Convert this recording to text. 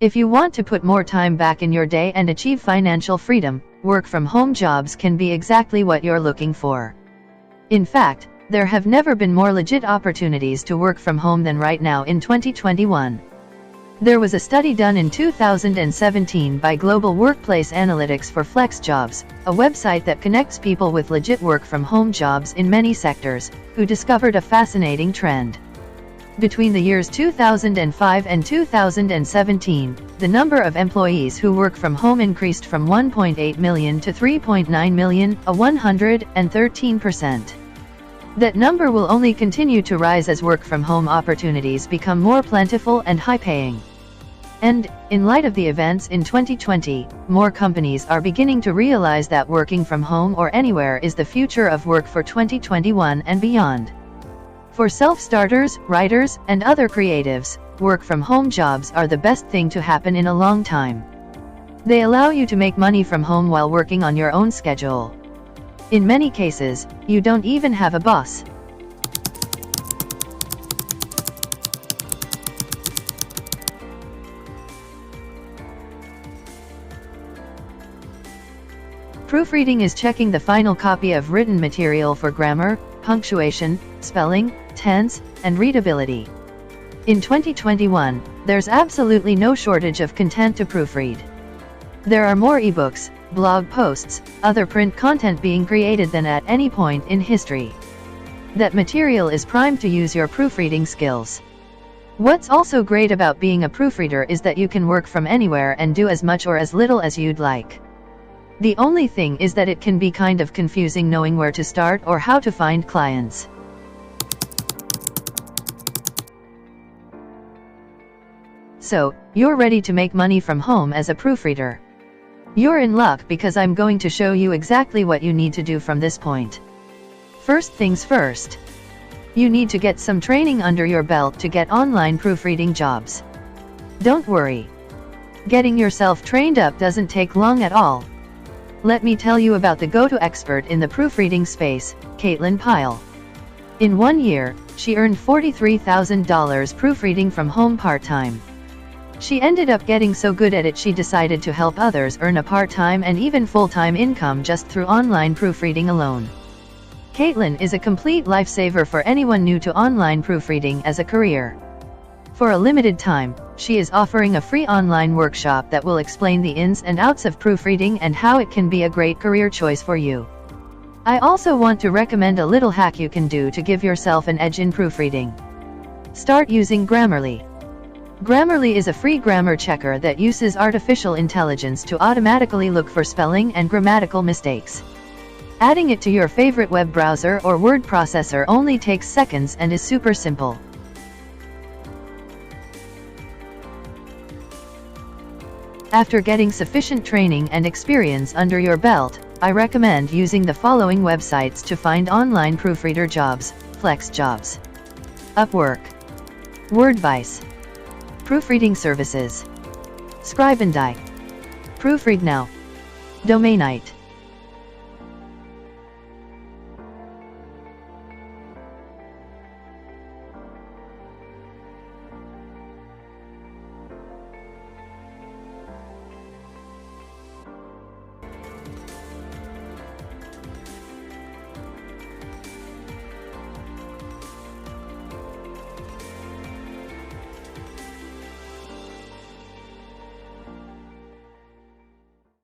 If you want to put more time back in your day and achieve financial freedom, work-from-home jobs can be exactly what you're looking for. In fact, there have never been more legit opportunities to work from home than right now in 2021. There was a study done in 2017 by Global Workplace Analytics for FlexJobs, a website that connects people with legit work-from-home jobs in many sectors, who discovered a fascinating trend. Between the years 2005 and 2017, the number of employees who work from home increased from 1.8 million to 3.9 million, a 113%. That number will only continue to rise as work-from-home opportunities become more plentiful and high-paying. And, in light of the events in 2020, more companies are beginning to realize that working from home or anywhere is the future of work for 2021 and beyond. For self-starters, writers, and other creatives, work-from-home jobs are the best thing to happen in a long time. They allow you to make money from home while working on your own schedule. In many cases, you don't even have a boss. Proofreading is checking the final copy of written material for grammar, punctuation, spelling, tense, and readability. In 2021, there's absolutely no shortage of content to proofread. There are more ebooks, blog posts, other print content being created than at any point in history. That material is primed to use your proofreading skills. What's also great about being a proofreader is that you can work from anywhere and do as much or as little as you'd like. The only thing is that it can be kind of confusing knowing where to start or how to find clients. So, you're ready to make money from home as a proofreader. You're in luck because I'm going to show you exactly what you need to do from this point. First things first. You need to get some training under your belt to get online proofreading jobs. Don't worry. Getting yourself trained up doesn't take long at all. Let me tell you about the go-to expert in the proofreading space, Caitlin Pyle. In 1 year, she earned $43,000 proofreading from home part-time. She ended up getting so good at it she decided to help others earn a part-time and even full-time income just through online proofreading alone. Caitlin is a complete lifesaver for anyone new to online proofreading as a career. For a limited time, she is offering a free online workshop that will explain the ins and outs of proofreading and how it can be a great career choice for you. I also want to recommend a little hack you can do to give yourself an edge in proofreading. Start using Grammarly. Grammarly is a free grammar checker that uses artificial intelligence to automatically look for spelling and grammatical mistakes. Adding it to your favorite web browser or word processor only takes seconds and is super simple. After getting sufficient training and experience under your belt, I recommend using the following websites to find online proofreader jobs: FlexJobs, Upwork, Wordvice, Proofreading Services, Scribandie, Proofread Now, Domainite.